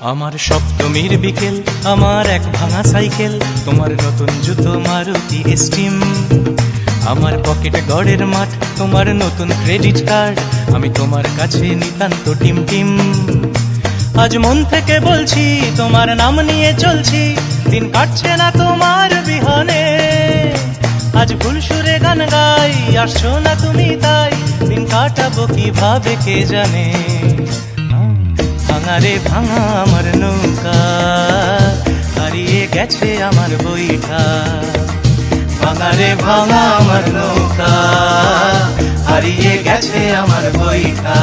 আমার সপ্তমীর বিকেল, আমার এক ভাঙা সাইকেল, তোমার নতুন জুতো মারুতি স্টিম, আমার পকেট গড়ের মাঠ, তোমার নতুন ক্রেডিট কার্ড, আমি তোমার কাছে নিতান্ত টিম টিম। আজ মন থেকে বলছি, তোমার নাম নিয়ে চলছি, দিন কাটছে না তোমার বিহনে। আজ ভুল সুরে গান গাই, আসছো না তুমি তাই, দিন কাটাবো কিভাবে কে জানে। ভাঙা রে ভাঙা আমার নৌকা, হারিয়ে গেছে আমার বইটা। ভাঙা রে ভাঙা আমার নৌকা, হারিয়ে গেছে আমার বইটা।